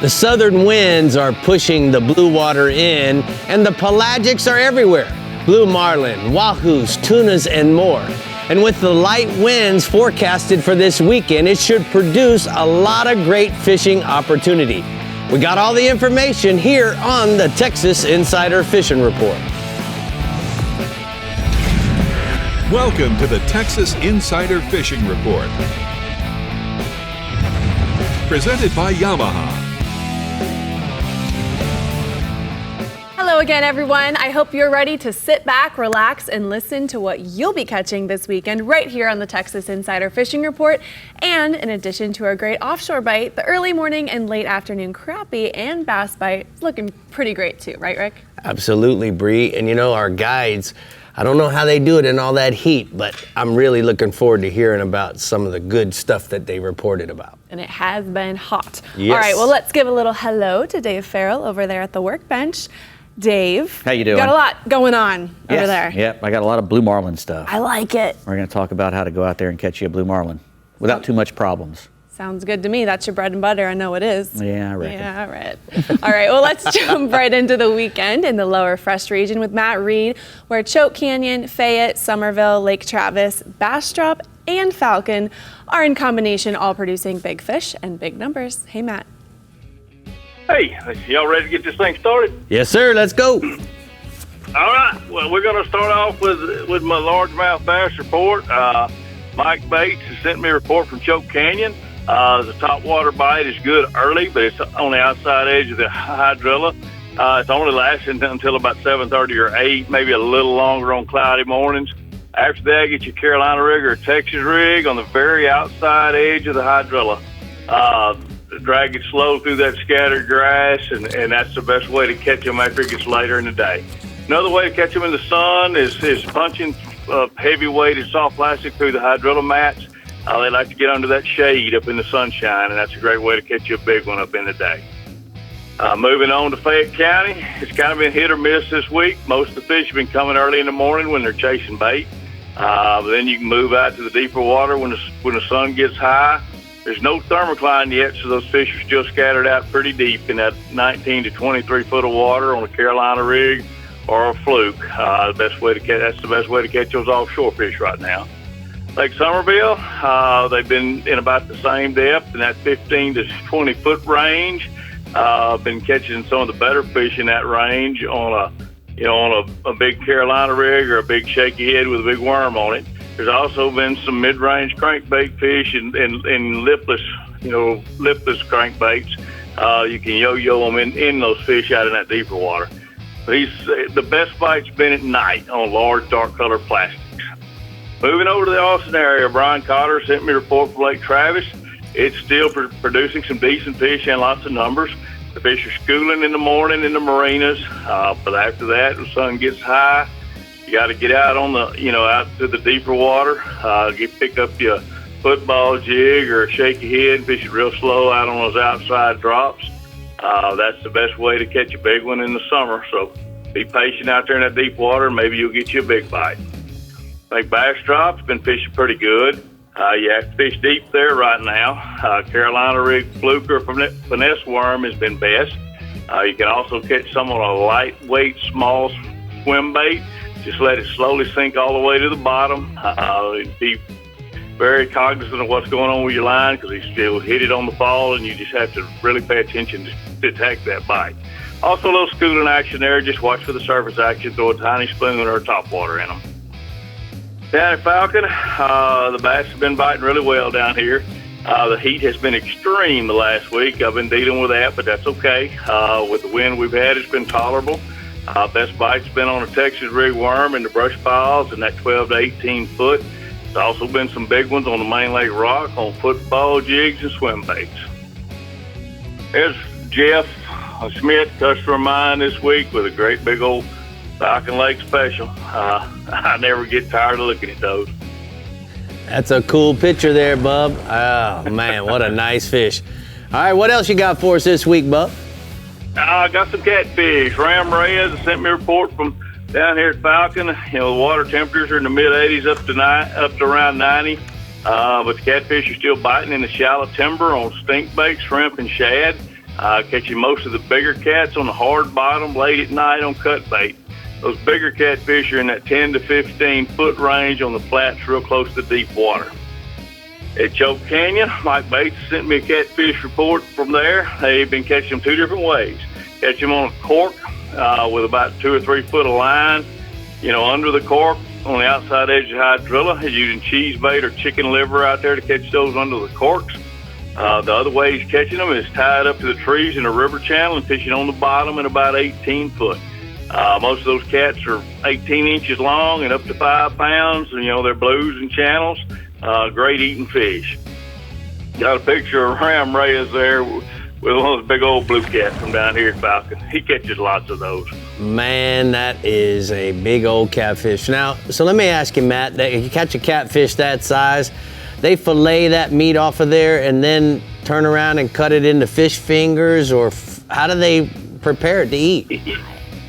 The southern winds are pushing the blue water in, and the pelagics are everywhere. Blue marlin, wahoos, tunas, and more. And with the light winds forecasted for this weekend, it should produce a lot of great fishing opportunity. We got all the information here on the Texas Insider Fishing Report. Welcome to the Texas Insider Fishing Report. Presented by Yamaha. Hello again, everyone. I hope you're ready to sit back, relax, and listen to what you'll be catching this weekend right here on the Texas Insider Fishing Report. And in addition to our great offshore bite, the early morning and late afternoon crappie and bass bite is looking pretty great too, right, Rick? Absolutely, Brie. And you know, our guides, I don't know how they do it in all that heat, but I'm really looking forward to hearing about some of the good stuff that they reported about. And it has been hot. Yes. All right, well, let's give a little hello to Dave Farrell over there at the workbench. Dave, how you doing? Got a lot going on over there. Yep, I got a lot of blue marlin stuff. I like it. We're going to talk about how to go out there and catch you a blue marlin without too much problems. Sounds good to me. That's your bread and butter. I know it is. Yeah, I reckon. Yeah, right. All right, well, let's jump right into the weekend in the lower Fresh region with Matt Reed, where Choke Canyon, Fayette, Somerville, Lake Travis, Bastrop, and Falcon are in combination, all producing big fish and big numbers. Hey, Matt. Hey, y'all ready to get this thing started? Yes, sir. Let's go. All right. Well, we're going to start off with my largemouth bass report. Mike Bates has sent me a report from Choke Canyon. The top water bite is good early, but it's on the outside edge of the hydrilla. It's only lasting until about 7:30 or 8, maybe a little longer on cloudy mornings. After that, get your Carolina rig or Texas rig on the very outside edge of the hydrilla. Drag it slow through that scattered grass, and that's the best way to catch them after it gets later in the day. Another way to catch them in the sun is punching heavy-weighted soft plastic through the hydrilla mats. They like to get under that shade up in the sunshine, and that's a great way to catch you a big one up in the day. Moving on to Fayette County, it's kind of been hit or miss this week. Most of the fish have been coming early in the morning when they're chasing bait. But then you can move out to the deeper water when the sun gets high. There's no thermocline yet, so those fish are still scattered out pretty deep in that 19 to 23 foot of water on a Carolina rig or a fluke. That's the best way to catch those offshore fish right now. Lake Somerville, they've been in about the same depth in that 15 to 20 foot range. Been catching some of the better fish in that range on a big Carolina rig or a big shaky head with a big worm on it. There's also been some mid-range crankbait fish and lipless crankbaits. You can yo-yo them in those fish out in that deeper water. But the best bite's been at night on large, dark-colored plastics. Moving over to the Austin area, Brian Cotter sent me a report from Lake Travis. It's still producing some decent fish and lots of numbers. The fish are schooling in the morning in the marinas, but after that, the sun gets high. You got to get out out to the deeper water. Pick up your football jig or a shaky head, fish it real slow out on those outside drops. That's the best way to catch a big one in the summer. So be patient out there in that deep water, and maybe you'll get you a big bite. Lake Bastrop's been fishing pretty good. You have to fish deep there right now. Carolina rig fluke or finesse worm has been best. You can also catch some on a lightweight, small swim bait. Just let it slowly sink all the way to the bottom. Be very cognizant of what's going on with your line because he'll hit it on the fall, and you just have to really pay attention to detect that bite. Also, a little schooling action there. Just watch for the surface action. Throw a tiny spoon or a top water in them. Down at Falcon, the bass have been biting really well down here. The heat has been extreme the last week. I've been dealing with that, but that's okay. With the wind we've had, it's been tolerable. Best bite's been on a Texas rig worm in the brush piles in that 12 to 18 foot. There's also been some big ones on the main lake rock on football jigs and swim baits. There's Jeff Schmidt, customer of mine this week with a great big old Falcon Lake special. I never get tired of looking at those. That's a cool picture there, bub. Oh, man, what a nice fish. All right, what else you got for us this week, bub? I got some catfish. Ram Reyes sent me a report from down here at Falcon. The water temperatures are in the mid-80s up to around 90. But the catfish are still biting in the shallow timber on stink bait, shrimp, and shad. Catching most of the bigger cats on the hard bottom late at night on cut bait. Those bigger catfish are in that 10 to 15 foot range on the flats real close to deep water. At Choke Canyon, Mike Bates sent me a catfish report from there. They've been catching them 2 different ways. Catch them on a cork with about 2 or 3 foot of line, under the cork on the outside edge of hydrilla, using cheese bait or chicken liver out there to catch those under the corks. The other way he's catching them is tied up to the trees in a river channel and fishing on the bottom at about 18 foot. Most of those cats are 18 inches long and up to 5 pounds, and they're blues and channels. Great eating fish. Got a picture of Ram Reyes there with one of those big old blue cats from down here at Falcon. He catches lots of those. Man, that is a big old catfish. Now, so let me ask you, Matt, that if you catch a catfish that size, they fillet that meat off of there and then turn around and cut it into fish fingers, or how do they prepare it to eat?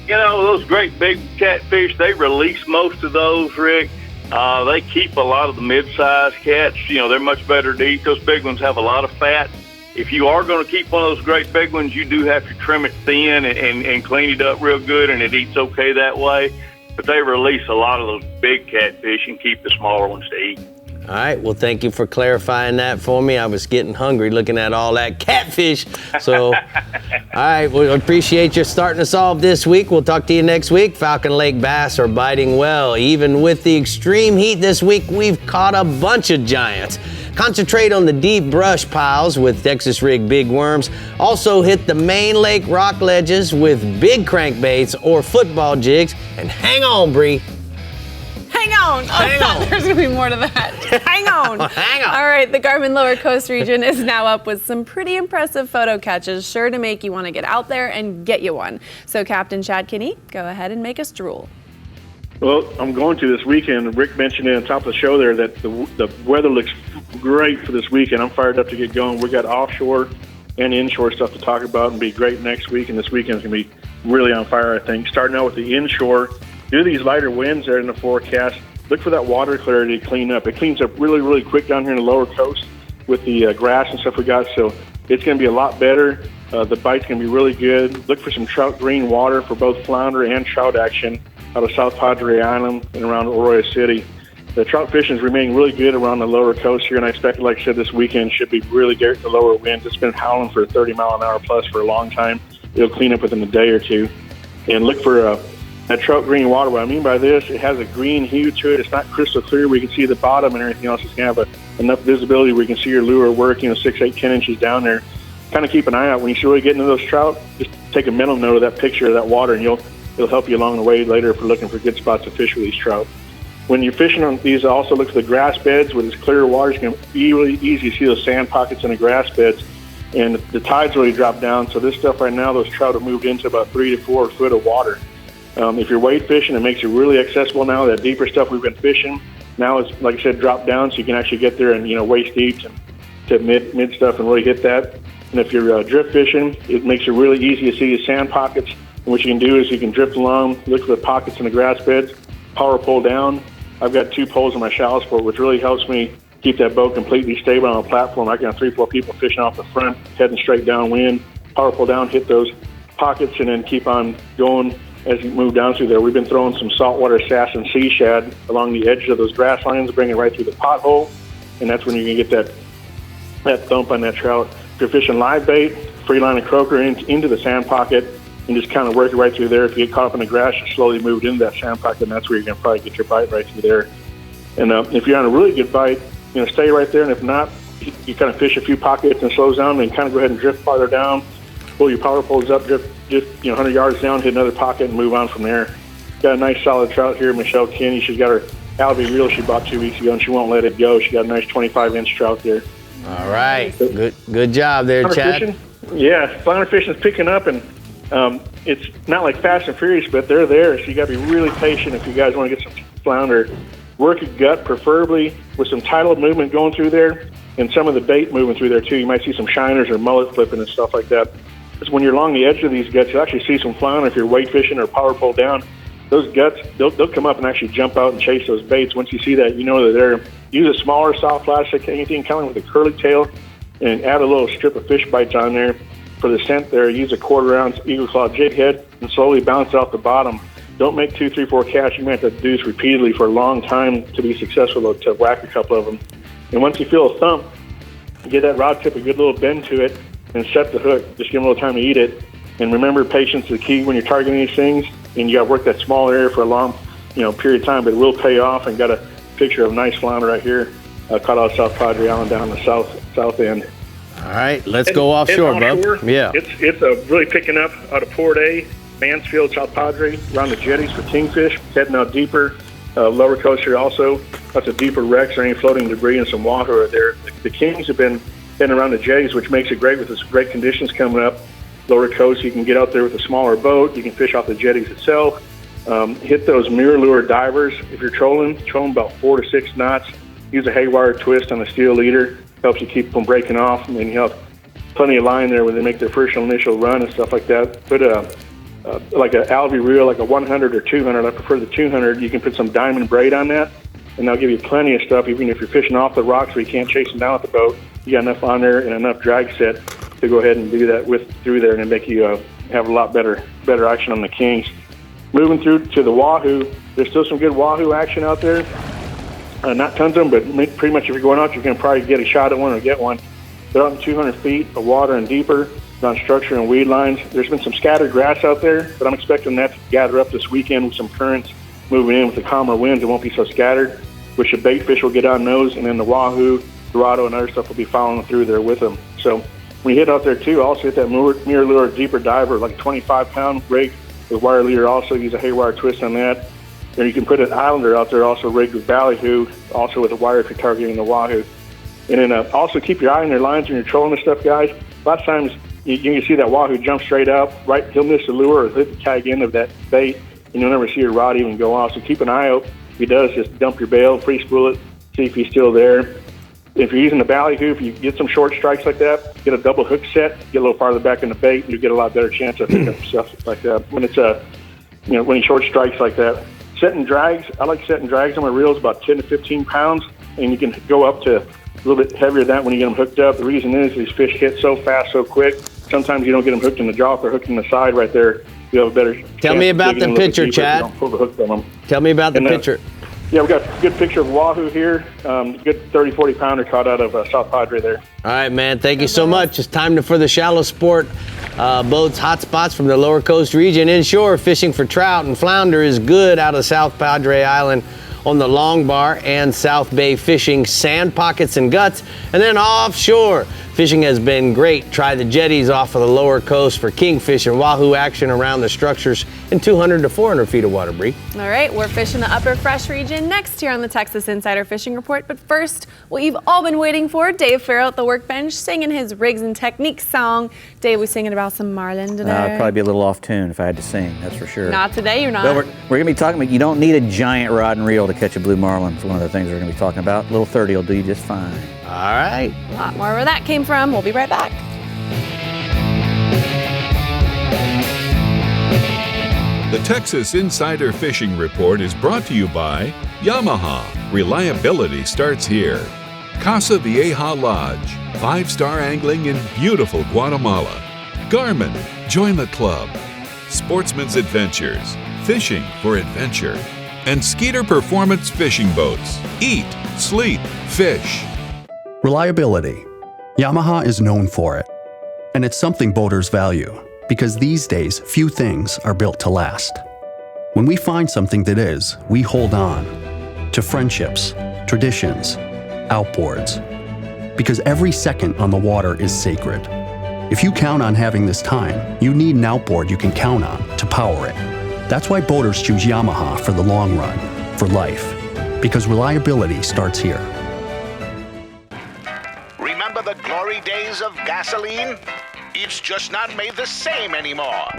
Those great big catfish, they release most of those, Rick. They keep a lot of the mid-sized cats. They're much better to eat. Those big ones have a lot of fat. If you are going to keep one of those great big ones, you do have to trim it thin and clean it up real good, and it eats okay that way. But they release a lot of those big catfish and keep the smaller ones to eat. All right, well, thank you for clarifying that for me. I was getting hungry looking at all that catfish. So, all right, well, appreciate you starting us off this week. We'll talk to you next week. Falcon Lake bass are biting well. Even with the extreme heat this week, we've caught a bunch of giants. Concentrate on the deep brush piles with Texas Rig Big Worms. Also hit the main lake rock ledges with big crankbaits or football jigs. And hang on, Brie. Hang on. Hang on. There's going to be more to that. Hang on. Hang on. All right, the Garmin Lower Coast region is now up with some pretty impressive photo catches, sure to make you want to get out there and get you one. So Captain Chad Kinney, go ahead and make us drool. Well, I'm going to this weekend. Rick mentioned it on top of the show there that the weather looks great for this weekend. I'm fired up to get going. We got offshore and inshore stuff to talk about and be great next week, and this weekend's going to be really on fire, I think. Starting out with the inshore, due to these lighter winds there in the forecast, look for that water clarity to clean up. It cleans up really, really quick down here in the lower coast with the grass and stuff we got, so it's going to be a lot better. The bite's going to be really good. Look for some trout green water for both flounder and trout action out of South Padre Island and around Arroyo City. The trout fishing is remaining really good around the lower coast here, and I expect, like I said, this weekend should be really good. The lower winds, it's been howling for 30 mile an hour plus for a long time. It'll clean up within a day or two. And look for that trout green water. What I mean by this, it has a green hue to it. It's not crystal clear where you can see the bottom and everything else. It's going to have enough visibility where you can see your lure work, 6, 8, 10 inches down there. Kind of keep an eye out. When you really get into those trout, just take a mental note of that picture of that water, and it'll help you along the way later if you're looking for good spots to fish with these trout. When you're fishing on these, also look for the grass beds with this clear water. It's going to be really easy to see those sand pockets in the grass beds. And the tide's really dropped down, so this stuff right now, those trout have moved into about 3 to 4 foot of water. If you're wade fishing, it makes it really accessible now. That deeper stuff we've been fishing now is, like I said, dropped down, so you can actually get there and waist deep to mid stuff and really hit that. And if you're drift fishing, it makes it really easy to see the sand pockets. And what you can do is you can drift along, look for the pockets in the grass beds, power pull down. I've got 2 poles in my shallow sport, which really helps me keep that boat completely stable on a platform. I can have 3-4 people fishing off the front, heading straight downwind, power pull down, hit those pockets, and then keep on going as you move down through there. We've been throwing some saltwater sass and sea shad along the edge of those grass lines, bringing it right through the pothole, and that's when you can get that thump on that trout. If you're fishing live bait, free line and croaker into the sand pocket, and just kind of work it right through there. If you get caught up in the grass, you slowly move into that sand pocket, and that's where you're going to probably get your bite right through there. And if you're on a really good bite, stay right there, and if not, you kind of fish a few pockets and slows down, and kind of go ahead and drift farther down, pull your power poles up, drift 100 yards down, hit another pocket, and move on from there. Got a nice solid trout here, Michelle Kinney. She's got her Albi reel she bought 2 weeks ago, and she won't let it go. She got a nice 25-inch trout there. All right, good job there, Chad. Fishing, yeah, flounder fishing is picking up, and it's not like Fast and Furious, but they're there, so you got to be really patient if you guys want to get some flounder. Work a gut, preferably with some tidal movement going through there, and some of the bait moving through there too. You might see some shiners or mullet flipping and stuff like that. Because when you're along the edge of these guts, you'll actually see some flounder if you're weight fishing or power pull down. Those guts, they'll come up and actually jump out and chase those baits. Once you see that, you know they're there. Use a smaller soft plastic, anything kind of with a curly tail, and add a little strip of fish bites on there. for the scent there, use a 1/4 ounce Eagle Claw jig head and slowly bounce off the bottom. Don't make 2, 3, 4 casts. You might have to do this repeatedly for a long time to be successful to whack a couple of them. And once you feel a thump, give that rod tip a good little bend to it and set the hook. Just give them a little time to eat it. And remember, patience is the key when you're targeting these things. And you got to work that small area for a long, period of time, but it will pay off. And got a picture of a nice flounder right here, caught out of South Padre Island down the south end. All right, let's go offshore, bub. Yeah. It's really picking up out of Port A, Mansfield, South Padre, around the jetties for kingfish, heading out deeper. Lower coast here also, lots of deeper wrecks, or any floating debris and some water there. The kings have been heading around the jetties, which makes it great with this great conditions coming up. Lower coast, you can get out there with a smaller boat. You can fish off the jetties itself. Hit those mirror lure divers. If you're trolling about 4 to 6 knots. Use a haywire twist on the steel leader. Helps you keep them breaking off, and you have plenty of line there when they make their first initial run and stuff like that. Put like an Alvey reel, like a 100 or 200. I prefer the 200. You can put some diamond braid on that, and they'll give you plenty of stuff. Even if you're fishing off the rocks where you can't chase them down with the boat, you got enough on there and enough drag set to go ahead and do that through there, and it'll make you have a lot better action on the kings. Moving through to the wahoo, there's still some good wahoo action out there. Not tons of them, but pretty much if you're going out, you're going to probably get a shot at one or get one. They're out in 200 feet of water and deeper, on structure and weed lines. There's been some scattered grass out there, but I'm expecting that to gather up this weekend with some currents moving in with the calmer winds. It won't be so scattered, which the bait fish will get on those, and then the wahoo, dorado, and other stuff will be following through there with them. So when you hit out there too, also hit that mirror lure deeper diver, like a 25-pound rig with wire leader. Also use a haywire twist on that. And you can put an islander out there also rigged with ballyhoo, also with a wire if you're targeting the wahoo. And then also keep your eye on their lines when you're trolling this stuff, guys. A lot of times you can see that wahoo jump straight up, right? He'll miss the lure or hit the tag end of that bait, and you'll never see your rod even go off. So keep an eye out. If he does, just dump your bail, free-spool it, see if he's still there. If you're using the ballyhoo, if you get some short strikes like that, get a double hook set, get a little farther back in the bait, and you get a lot better chance of picking up stuff like that. When it's when he short strikes like that. Setting drags, I like setting drags on my reels about 10 to 15 pounds, and you can go up to a little bit heavier than that when you get them hooked up. The reason is these fish hit so fast, so quick. Sometimes you don't get them hooked in the jaw, if they're hooked in the side right there. You have a better Tell me about the picture, Chad. Don't pull the hook from them. Tell me about the picture. Yeah, we got a good picture of wahoo here. Good 30, 40 pounder caught out of South Padre there. All right, man. Thank you so much. It's time for the shallow sport boats, hot spots from the lower coast region. Inshore, fishing for trout and flounder is good out of South Padre Island on the Long Bar and South Bay fishing sand pockets and guts. And then offshore, fishing has been great. Try the jetties off of the lower coast for kingfish and wahoo action around the structures in 200 to 400 feet of water, Brie. All right, we're fishing the upper fresh region next here on the Texas Insider Fishing Report. But first, what you've all been waiting for, Dave Farrell at the workbench singing his Rigs and Techniques song. Dave, we singing about some marlin today? I'd probably be a little off tune if I had to sing, that's for sure. Not today, you're not. Well, we're going to be talking about you don't need a giant rod and reel to catch a blue marlin. It's one of the things we're going to be talking about. Little 30 will do you just fine. All right. A lot more where that came from. We'll be right back. The Texas Insider Fishing Report is brought to you by Yamaha. Reliability starts here. Casa Vieja Lodge. 5-star angling in beautiful Guatemala. Garmin. Join the club. Sportsman's Adventures. Fishing for adventure. And Skeeter Performance Fishing Boats. Eat, sleep, fish. Reliability. Yamaha is known for it. And it's something boaters value, because these days, few things are built to last. When we find something that is, we hold on to friendships, traditions, outboards. Because every second on the water is sacred. If you count on having this time, you need an outboard you can count on to power it. That's why boaters choose Yamaha for the long run, for life. Because reliability starts here. Remember the glory days of gasoline? It's just not made the same anymore.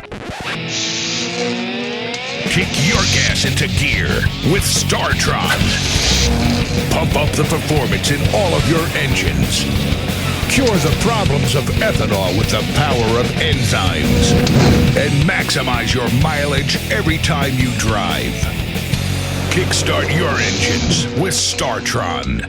Kick your gas into gear with StarTron. Pump up the performance in all of your engines. Cure the problems of ethanol with the power of enzymes. And maximize your mileage every time you drive. Kickstart your engines with StarTron.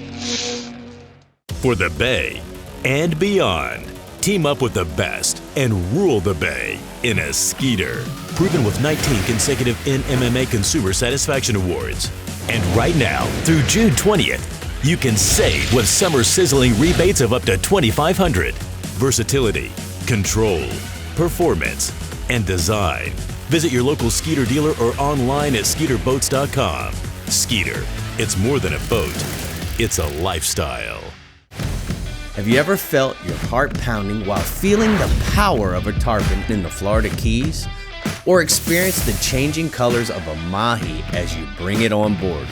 For the Bay and beyond, team up with the best and rule the bay in a Skeeter. Proven with 19 consecutive NMMA Consumer Satisfaction Awards. And right now, through June 20th, you can save with summer sizzling rebates of up to $2,500. Versatility, control, performance, and design. Visit your local Skeeter dealer or online at SkeeterBoats.com. Skeeter, it's more than a boat, it's a lifestyle. Have you ever felt your heart pounding while feeling the power of a tarpon in the Florida Keys? Or experienced the changing colors of a mahi as you bring it on board?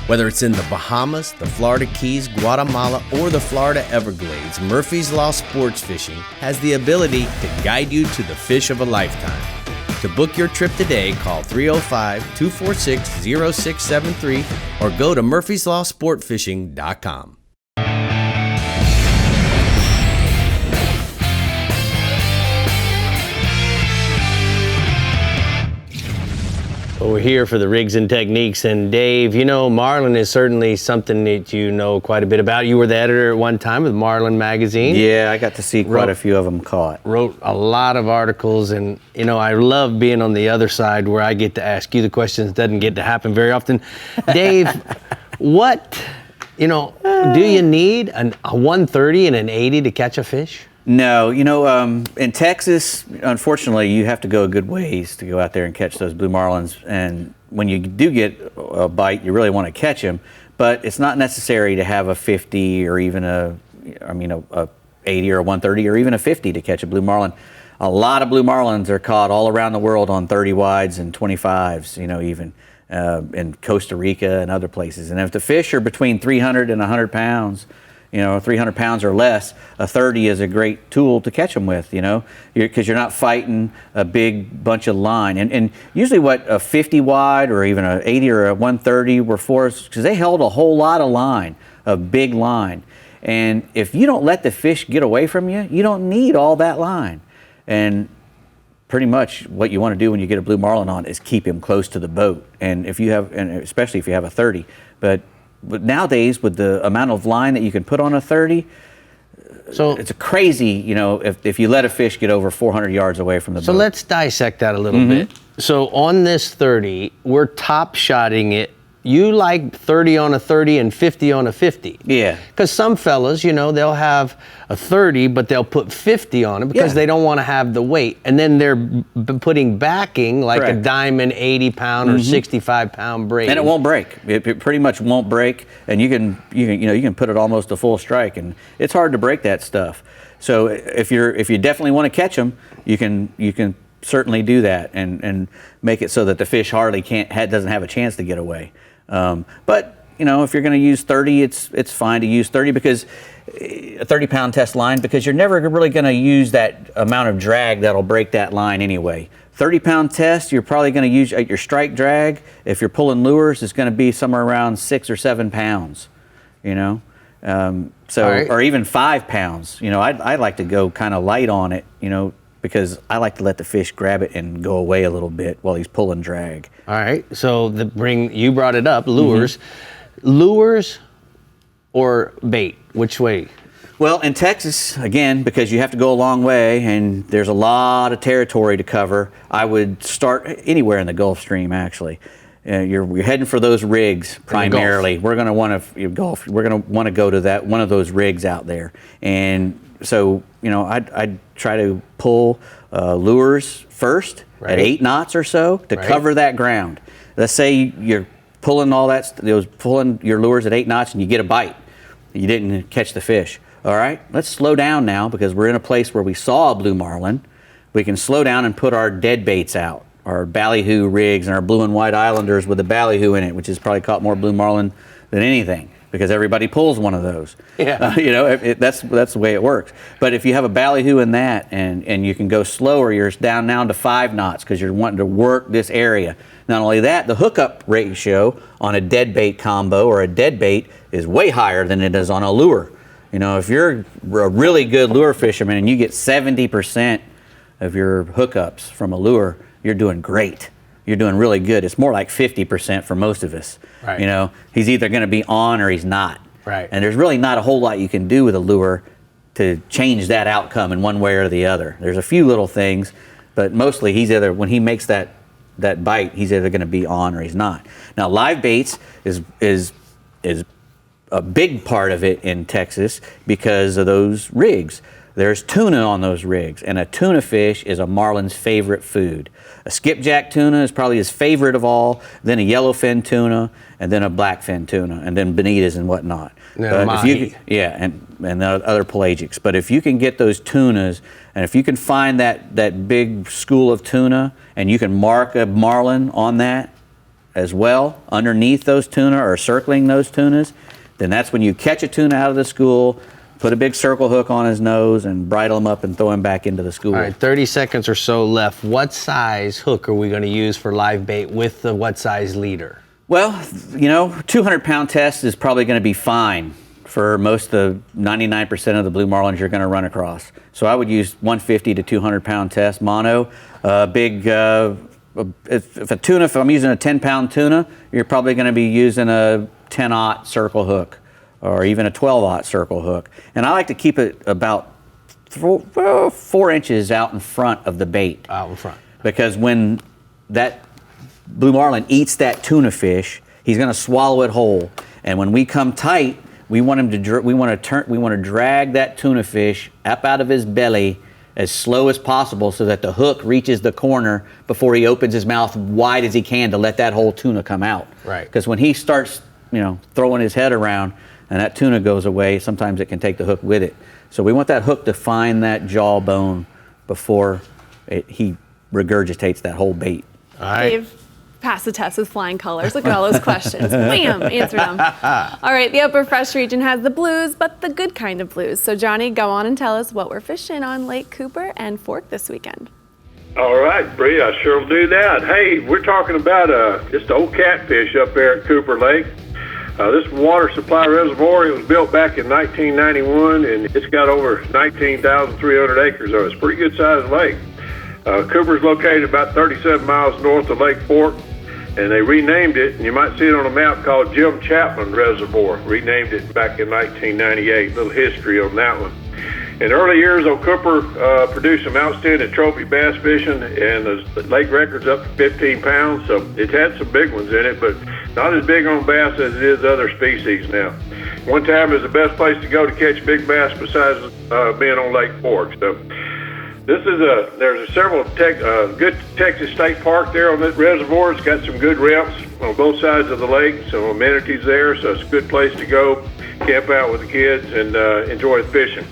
Whether it's in the Bahamas, the Florida Keys, Guatemala, or the Florida Everglades, Murphy's Law Sports Fishing has the ability to guide you to the fish of a lifetime. To book your trip today, call 305-246-0673 or go to murphyslawsportfishing.com. Well, we're here for the rigs and techniques, and Dave, you know, marlin is certainly something that you know quite a bit about. You were the editor at one time of Marlin Magazine. Yeah, I got to see quite a few of them caught. Wrote a lot of articles, and you know, I love being on the other side where I get to ask you the questions. It doesn't get to happen very often. Dave, what, you know, do you need a 130 and an 80 to catch a fish? No, you know, in Texas, unfortunately, you have to go a good ways to go out there and catch those blue marlins. And when you do get a bite, you really want to catch them. But it's not necessary to have a 50 or even a 80 or a 130 or even a 50 to catch a blue marlin. A lot of blue marlins are caught all around the world on 30 wides and 25s, you know, even in Costa Rica and other places. And if the fish are between 300 and 100 pounds, you know, 300 pounds or less, a 30 is a great tool to catch them with, you know, because you're not fighting a big bunch of line. And usually what a 50 wide or even a 80 or a 130 were for is because they held a whole lot of line, a big line. And if you don't let the fish get away from you, you don't need all that line. And pretty much what you want to do when you get a blue marlin on is keep him close to the boat. And if you have, and especially if you have a 30, but nowadays with the amount of line that you can put on a 30, so it's a crazy, you know, if you let a fish get over 400 yards away from the boat. So let's dissect that a little bit. So on this 30, we're top shotting it. You like 30 on a 30 and 50 on a 50. Yeah. Because some fellas, you know, they'll have a 30, but they'll put 50 on it because they don't want to have the weight. And then they're putting backing like a diamond 80-pound or 65-pound braid. And it won't break. It pretty much won't break. And you can put it almost a full strike, and it's hard to break that stuff. So if you definitely want to catch them, you can certainly do that and make it so that the fish hardly doesn't have a chance to get away. But you know, if you're going to use 30, it's fine to use 30 because a 30-pound test line, because you're never really going to use that amount of drag that'll break that line anyway. 30-pound test, you're probably going to use your strike drag. If you're pulling lures, it's going to be somewhere around 6 or 7 pounds. You know, or even 5 pounds. You know, I like to go kind of light on it. You know, because I like to let the fish grab it and go away a little bit while he's pulling drag. All right, so you brought it up, lures. Lures or bait, which way? Well, in Texas, again, because you have to go a long way and there's a lot of territory to cover, I would start anywhere in the Gulf Stream, actually. You're heading for those rigs primarily. We're going to want to golf. We're going to want to go to one of those rigs out there. And so, you know, I'd try to pull lures first at 8 knots or so to cover that ground. Let's say you're pulling pulling your lures at 8 knots and you get a bite. You didn't catch the fish. All right, let's slow down now because we're in a place where we saw a blue marlin. We can slow down and put our dead baits out, our ballyhoo rigs and our blue and white islanders with a ballyhoo in it, which has probably caught more blue marlin than anything, because everybody pulls one of those. Yeah. You know, that's the way it works. But if you have a ballyhoo in that and you can go slower, you're down to 5 knots because you're wanting to work this area. Not only that, the hookup ratio on a dead bait combo or a dead bait is way higher than it is on a lure. You know, if you're a really good lure fisherman and you get 70% of your hookups from a lure, you're doing great. You're doing really good. It's more like 50% for most of us. Right. You know, he's either going to be on or he's not. Right. And there's really not a whole lot you can do with a lure to change that outcome in one way or the other. There's a few little things, but mostly he's either, when he makes that bite, he's either going to be on or he's not. Now, live baits is a big part of it in Texas because of those rigs. There's tuna on those rigs, and a tuna fish is a marlin's favorite food. A skipjack tuna is probably his favorite of all, then a yellowfin tuna, and then a blackfin tuna, and then bonitas and whatnot. And other pelagics. But if you can get those tunas, and if you can find that big school of tuna, and you can mark a marlin on that as well, underneath those tuna or circling those tunas, then that's when you catch a tuna out of the school, put a big circle hook on his nose and bridle him up and throw him back into the school. All right, 30 seconds or so left. What size hook are we going to use for live bait with the what size leader? Well, 200-pound test is probably going to be fine for most of the 99% of the blue marlins you're going to run across. So I would use 150 to 200-pound test mono. If I'm using a 10-pound tuna, you're probably going to be using a 10-aught circle hook, or even a 12-aught circle hook. And I like to keep it about 4 inches out in front of the bait. Out in front. Because when that blue marlin eats that tuna fish, he's going to swallow it whole. And when we come tight, we want to drag that tuna fish up out of his belly as slow as possible so that the hook reaches the corner before he opens his mouth wide as he can to let that whole tuna come out. Right. Because when he starts, throwing his head around and that tuna goes away, sometimes it can take the hook with it. So we want that hook to find that jawbone before he regurgitates that whole bait. All right. Dave passed the test with flying colors. Look at all those questions. Bam! Answered them. All right, the Upper Fresh region has the blues, but the good kind of blues. So Johnny, go on and tell us what we're fishing on Lake Cooper and Fork this weekend. All right, Brie, I sure will do that. Hey, we're talking about just old catfish up there at Cooper Lake. This water supply reservoir, it was built back in 1991, and it's got over 19,300 acres, so it's a pretty good sized lake. Cooper's located about 37 miles north of Lake Fork, and they renamed it, and you might see it on a map called Jim Chapman Reservoir. Renamed it back in 1998. Little history on that one. In early years, old Cooper produced some outstanding trophy bass fishing, and the lake record's up to 15 pounds, so it's had some big ones in it, but not as big on bass as it is other species now. One time it was the best place to go to catch big bass besides being on Lake Fork. So there's several good Texas State Park there on that reservoir. It's got some good reps on both sides of the lake, some amenities there, so it's a good place to go camp out with the kids and enjoy the fishing.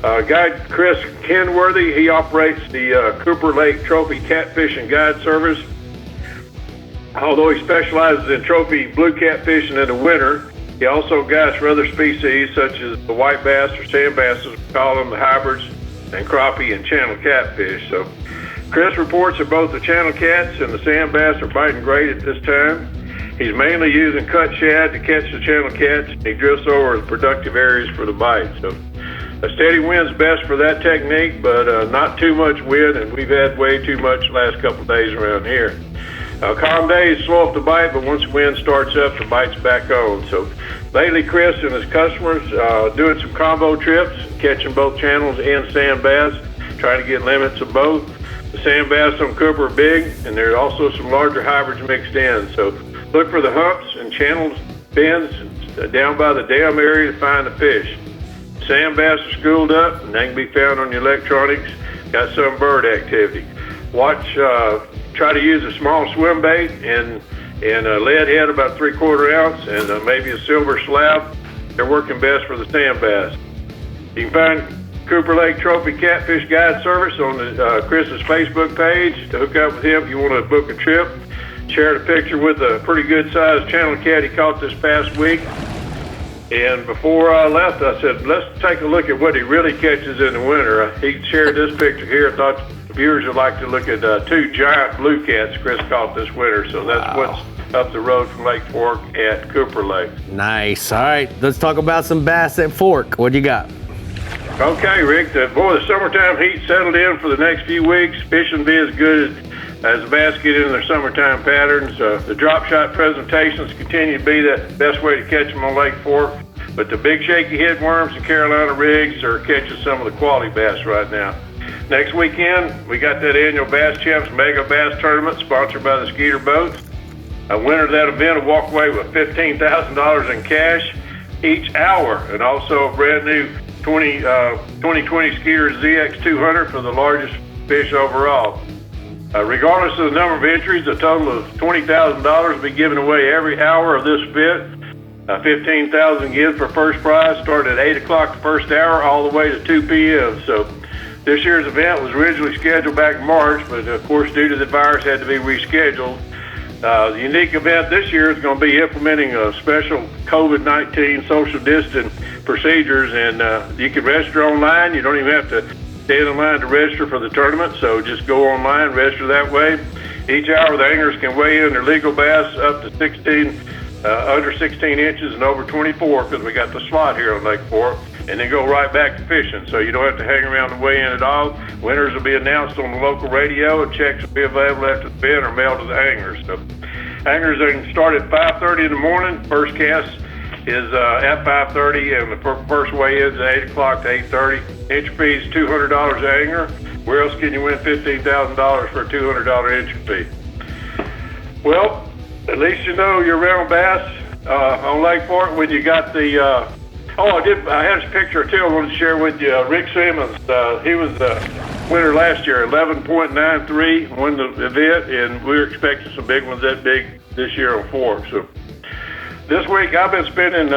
Guide Chris Kenworthy, he operates the Cooper Lake Trophy Catfish and Guide Service. Although he specializes in trophy blue catfishing in the winter, he also guides for other species such as the white bass or sand bass, as we call them, the hybrids, and crappie and channel catfish. So Chris reports that both the channel cats and the sand bass are biting great at this time. He's mainly using cut shad to catch the channel cats, and he drifts over the productive areas for the bite. So a steady wind's best for that technique, but not too much wind, and we've had way too much the last couple of days around here. Calm days slow up the bite, but once the wind starts up, the bite's back on. So lately, Chris and his customers doing some combo trips, catching both channels and sand bass, trying to get limits of both. The sand bass on Cooper are big, and there are also some larger hybrids mixed in. So look for the humps and channels, bends down by the dam area to find the fish. Sand bass are schooled up, and they can be found on your electronics. Got some bird activity. Try to use a small swim bait and a lead head about 3/4 ounce and maybe a silver slab. They're working best for the sand bass. You can find Cooper Lake Trophy Catfish Guide Service on Chris's Facebook page to hook up with him if you want to book a trip. Shared a picture with a pretty good sized channel cat he caught this past week. And before I left, I said, let's take a look at what he really catches in the winter. He shared this picture here. I thought the viewers would like to look at 2 giant blue cats Chris caught this winter. So that's what's up the road from Lake Fork at Cooper Lake. Nice. All right, let's talk about some bass at Fork. What do you got? Okay, Rick. The summertime heat settled in for the next few weeks. Fishing be as good as the bass get into their summertime patterns. The drop shot presentations continue to be the best way to catch them on Lake Fork. But the big shaky head worms and Carolina rigs are catching some of the quality bass right now. Next weekend, we got that annual Bass Champs Mega Bass Tournament sponsored by the Skeeter Boats. A winner of that event will walk away with $15,000 in cash each hour, and also a brand new 2020 Skeeter ZX200 for the largest fish overall. Regardless of the number of entries, a total of $20,000 will be given away every hour of this event. $15,000 given for first prize, started at 8 o'clock the first hour all the way to 2 p.m. So this year's event was originally scheduled back in March, but of course due to the virus had to be rescheduled. The unique event this year is going to be implementing a special COVID-19 social distance procedures, and you can register online. You don't even have to stand in line to register for the tournament, so just go online, register that way. Each hour the anglers can weigh in their legal bass up to 16, under 16 inches and over 24, because we got the slot here on Lake Fork, and then go right back to fishing. So you don't have to hang around to weigh in at all. Winners will be announced on the local radio, and checks will be available after the event or mailed to the anglers. So anglers can start at 5:30 in the morning. First cast is at 5:30, and the first weigh is at 8 o'clock to 8:30. Entry fee is $200 an angler. Where else can you win $15,000 for a $200 entry fee? Well, at least you know you're around bass on Lake Fork when you got the. I had a picture too. I wanted to share with you. Rick Simmons. He was the winner last year, 11.93, won the event, and we're expecting some big ones that big this year on Fork. So this week I've been spending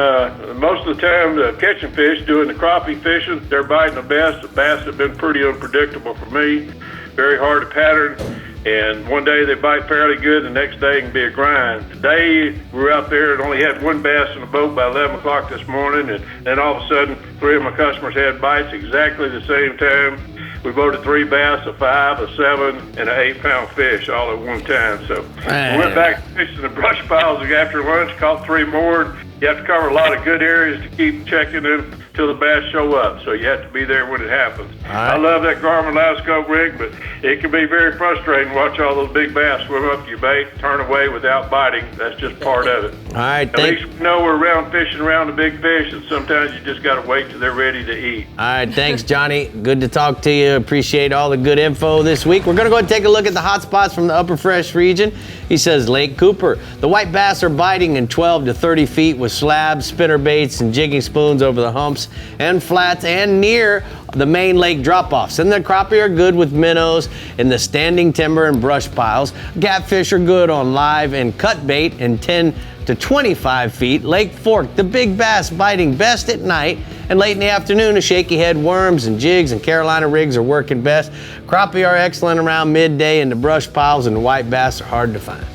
most of the time catching fish, doing the crappie fishing. They're biting the best. The bass have been pretty unpredictable for me, very hard to pattern. And one day they bite fairly good, the next day it can be a grind. Today we were out there and only had one bass in the boat by 11 o'clock this morning, and then all of a sudden 3 of my customers had bites exactly the same time. We boated 3 bass, a 5, a 7, and an 8-pound fish all at one time. So we went back fishing the brush piles after lunch, caught 3 more. You have to cover a lot of good areas to keep checking them till the bass show up. So you have to be there when it happens. I love that Garmin live scope rig, but it can be very frustrating to watch all those big bass swim up to your bait, turn away without biting. That's just part of it. All right, At least we know we're around fishing around the big fish, and sometimes you just got to wait till they're ready to eat. All right, thanks, Johnny. Good to talk to you. Appreciate all the good info this week. We're going to go and take a look at the hot spots from the Upper Fresh region. He says Lake Cooper. The white bass are biting in 12 to 30 feet with slabs, spinner baits, and jigging spoons over the humps and flats and near the main lake drop-offs. And the crappie are good with minnows in the standing timber and brush piles. Catfish are good on live and cut bait in 10 to 25 feet. Lake Fork, the big bass biting best at night, and late in the afternoon, the shaky head worms and jigs and Carolina rigs are working best. Crappie are excellent around midday in the brush piles, and the white bass are hard to find.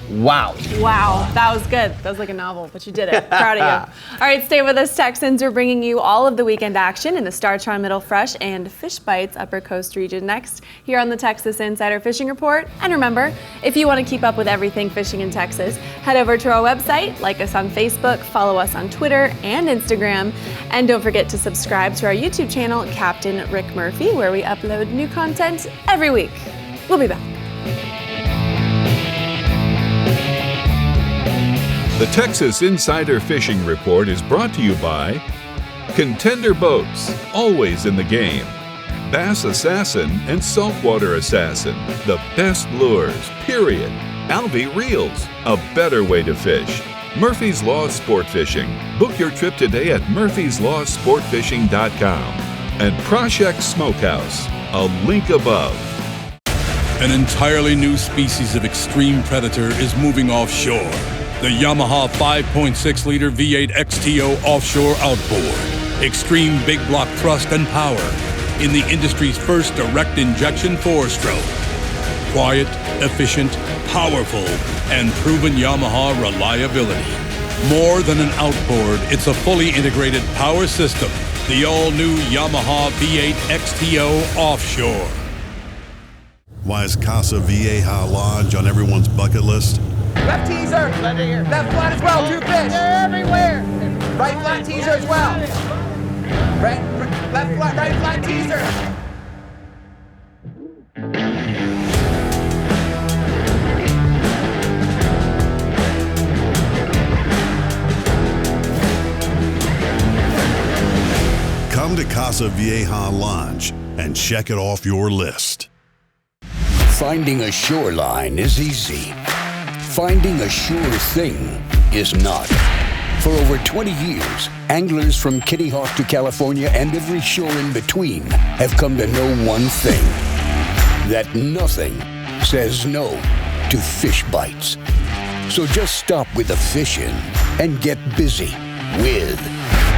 Wow. Wow, that was good. That was like a novel, but you did it. Proud of you. All right, stay with us, Texans. We're bringing you all of the weekend action in the Startron Middle Fresh and Fish Bites Upper Coast region next here on the Texas Insider Fishing Report. And remember, if you want to keep up with everything fishing in Texas, head over to our website, like us on Facebook, follow us on Twitter and Instagram, and don't forget to subscribe to our YouTube channel, Captain Rick Murphy, where we upload new content every week. We'll be back. The Texas Insider Fishing Report is brought to you by Contender Boats, always in the game. Bass Assassin and Saltwater Assassin, the best lures, period. Alvy Reels, a better way to fish. Murphy's Law Sport Fishing. Book your trip today at murphyslawsportfishing.com. And Proshek Smokehouse, a link above. An entirely new species of extreme predator is moving offshore. The Yamaha 5.6-liter V8 XTO offshore outboard. Extreme big block thrust and power in the industry's first direct injection 4-stroke. Quiet, efficient, powerful, and proven Yamaha reliability. More than an outboard, it's a fully integrated power system. The all-new Yamaha V8 XTO offshore. Why is Casa Vieja Lodge on everyone's bucket list? Left teaser. Left flat as well. 2 fish. They're everywhere. Right flat teaser as well. Left flat, right flat teaser. Casa Vieja Lodge and check it off your list. Finding a shoreline is easy. Finding a sure thing is not. For over 20 years, anglers from Kitty Hawk to California and every shore in between have come to know one thing: that nothing says no to fish bites. So just stop with the fishing and get busy with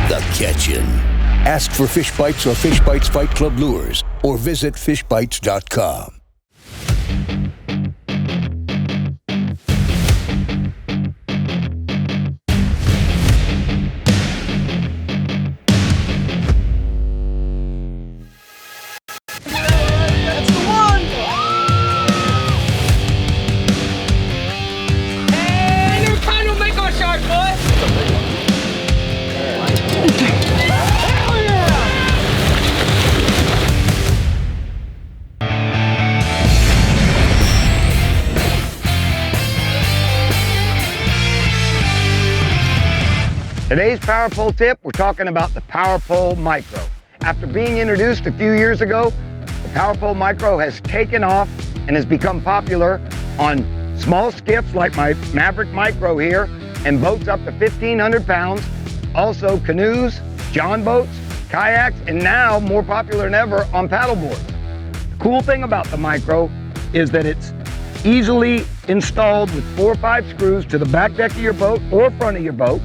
the catching. Ask for Fish Bites or Fish Bites Fight Club lures or visit fishbites.com. Today's Power Pole tip, we're talking about the Power Pole Micro. After being introduced a few years ago, the Power Pole Micro has taken off and has become popular on small skiffs like my Maverick Micro here and boats up to 1,500 pounds, also canoes, john boats, kayaks, and now more popular than ever on paddleboards. The cool thing about the Micro is that it's easily installed with 4 or 5 screws to the back deck of your boat or front of your boat.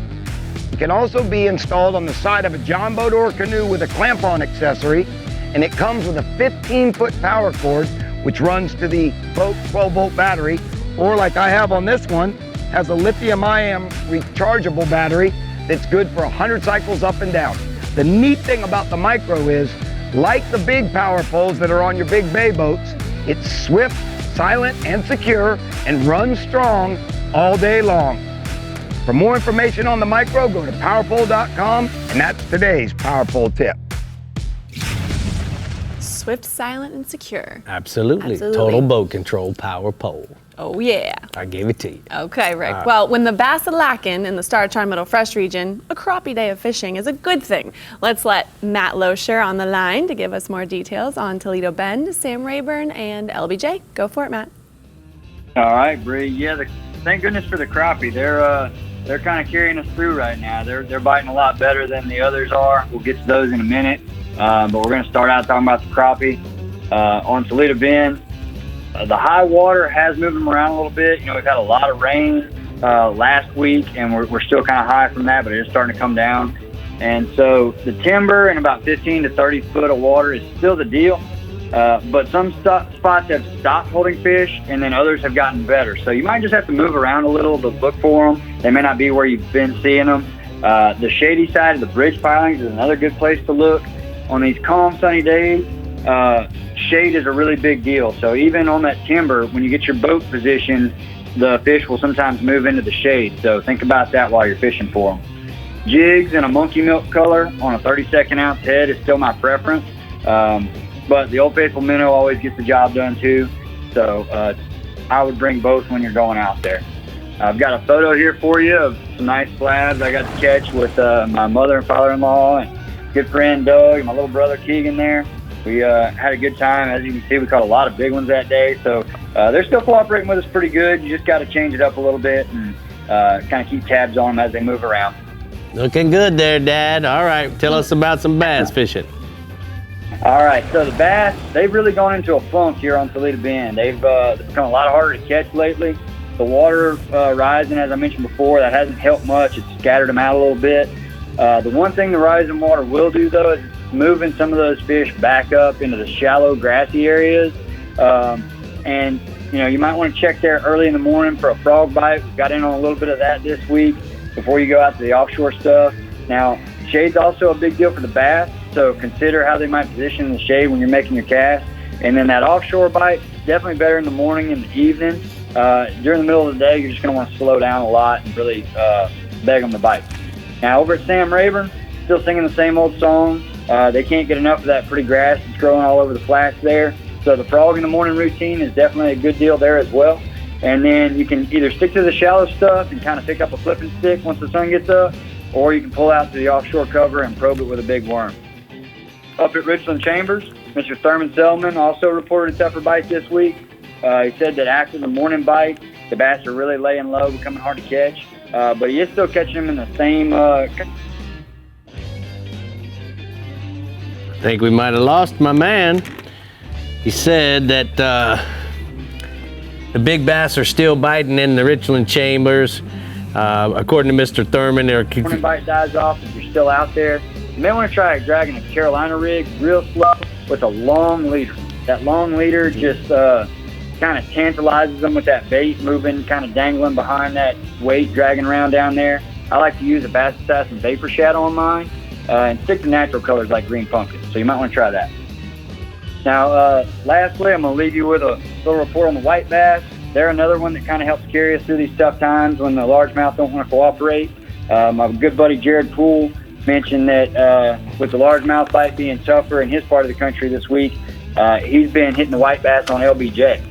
It can also be installed on the side of a john boat or a canoe with a clamp-on accessory, and it comes with a 15-foot power cord which runs to the boat 12-volt battery, or like I have on this one, has a lithium-ion rechargeable battery that's good for 100 cycles up and down. The neat thing about the Micro is, like the big power poles that are on your big bay boats, it's swift, silent, and secure, and runs strong all day long. For more information on the Micro, go to powerpole.com, and that's today's Power Pole tip. Swift, silent, and secure. Absolutely. Total boat control Power Pole. Oh, yeah. I gave it to you. Okay, Rick. Well, when the bass are lacking in the Star Middle Fresh region, a crappie day of fishing is a good thing. Let's let Matt Loescher on the line to give us more details on Toledo Bend, Sam Rayburn, and LBJ. Go for it, Matt. All right, Brie. Yeah, thank goodness for the crappie. They're kind of carrying us through right now. They're biting a lot better than the others are. We'll get to those in a minute. But we're going to start out talking about the crappie on Toledo Bend. The high water has moved them around a little bit. You know, we've had a lot of rain last week, and we're still kind of high from that, but it is starting to come down. And so the timber and about 15 to 30 foot of water is still the deal. But some spots have stopped holding fish, and then others have gotten better. So you might just have to move around a little to look for them. They may not be where you've been seeing them. The shady side of the bridge pilings is another good place to look. On these calm, sunny days, shade is a really big deal. So even on that timber, when you get your boat positioned, the fish will sometimes move into the shade. So think about that while you're fishing for them. Jigs in a monkey milk color on a 32nd ounce head is still my preference. But the Old Faithful minnow always gets the job done too. So I would bring both when you're going out there. I've got a photo here for you of some nice slabs I got to catch with my mother and father-in-law and good friend Doug and my little brother Keegan there. We had a good time. As you can see, we caught a lot of big ones that day. So they're still cooperating with us pretty good. You just got to change it up a little bit and kind of keep tabs on them as they move around. Looking good there, Dad. All right, tell us about some bass fishing. All right, so the bass, they've really gone into a funk here on Toledo Bend. They've become a lot harder to catch lately. The water rising, as I mentioned before, that hasn't helped much. It's scattered them out a little bit. The one thing the rising water will do, though, is moving some of those fish back up into the shallow, grassy areas. And, you know, you might want to check there early in the morning for a frog bite. We got in on a little bit of that this week before you go out to the offshore stuff. Now, shade's also a big deal for the bass, so consider how they might position in the shade when you're making your cast. And then that offshore bite, definitely better in the morning and the evening. During the middle of the day, you're just going to want to slow down a lot and really beg them to bite. Now, over at Sam Rayburn, still singing the same old song. They can't get enough of that pretty grass that's growing all over the flats there. So the frog in the morning routine is definitely a good deal there as well. And then you can either stick to the shallow stuff and kind of pick up a flipping stick once the sun gets up, or you can pull out to the offshore cover and probe it with a big worm. up at Richland Chambers. Mr. Thurman Selman also reported a tougher bite this week. He said that after the morning bite, the bass are really laying low, becoming hard to catch. But he is still catching them in the same. I think we might have lost my man. He said that the big bass are still biting in the Richland Chambers. According to Mr. Thurman, they're morning bite dies off. If you're still out there, you may want to try dragging a Carolina rig real slow with a long leader. That long leader just kind of tantalizes them with that bait moving, kind of dangling behind that weight, dragging around down there. I like to use a Bass Assassin Vapor Shadow on mine and stick to natural colors like green pumpkin. So you might want to try that. Now, lastly, I'm going to leave you with a little report on the white bass. They're another one that kind of helps carry us through these tough times when the largemouth don't want to cooperate. My good buddy Jared Poole mentioned that with the largemouth bite being tougher in his part of the country this week, he's been hitting the white bass on LBJ.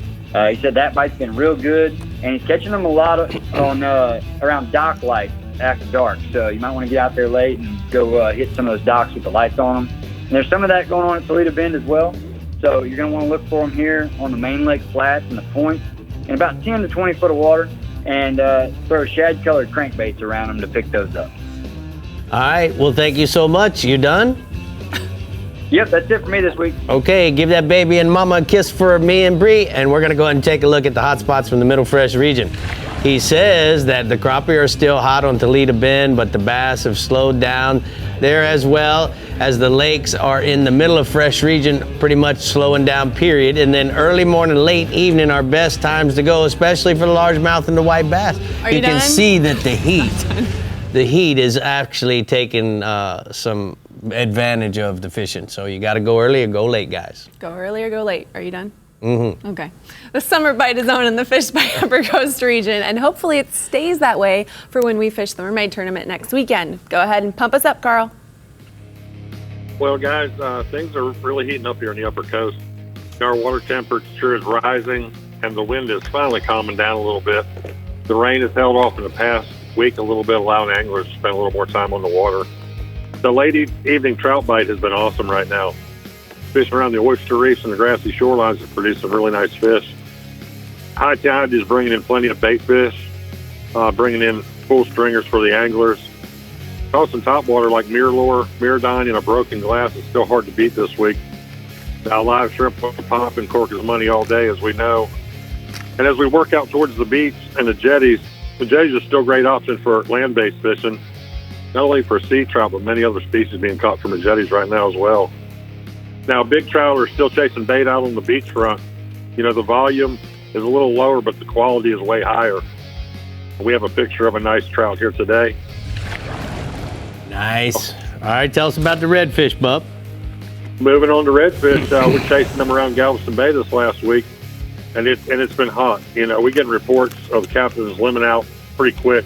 He said that bite's been real good, and he's catching them a lot on around dock lights after dark. So you might want to get out there late and go hit some of those docks with the lights on them. And there's some of that going on at Toledo Bend as well. So you're going to want to look for them here on the main lake flats and the points in about 10 to 20 foot of water, and throw shad-colored crankbaits around them to pick those up. All right, well, thank you so much. You done? Yep, that's it for me this week. Okay, give that baby and mama a kiss for me and Brie, and we're gonna go ahead and take a look at the hot spots from the Middle Fresh region. He says that the crappie are still hot on Toledo Bend, but the bass have slowed down there as well, as the lakes are in the Middle of Fresh region, pretty much slowing down, period. And then early morning, late evening are best times to go, especially for the largemouth and the white bass. You can see that the heat is actually taking some advantage of the fishing. So you got to go early or go late, guys. Go early or go late. Are you done? Mm-hmm. Okay. The summer bite is on in the Fish by Upper Coast region, and hopefully it stays that way for when we fish the Mermaid Tournament next weekend. Go ahead and pump us up, Carl. Well, guys, things are really heating up here in the Upper Coast. Our water temperature is rising, and the wind is finally calming down a little bit. The rain has held off in the past week a little bit, allowing anglers to spend a little more time on the water. The late evening trout bite has been awesome right now. Fishing around the oyster reefs and the grassy shorelines have produced some really nice fish. High tide is bringing in plenty of bait fish, bringing in full stringers for the anglers. Tossing topwater like mirror dine in a broken glass is still hard to beat this week. Now live shrimp pop and cork is money all day, as we know. And as we work out towards the beach and the jetties are still a great option for land-based fishing, not only for sea trout, but many other species being caught from the jetties right now as well. Now, big trout are still chasing bait out on the beachfront. You know, the volume is a little lower, but the quality is way higher. We have a picture of a nice trout here today. Nice. All right, tell us about the redfish, bub. Moving on to redfish, we're chasing them around Galveston Bay this last week, and it's been hot. You know, we're getting reports of the captain's limit out pretty quick.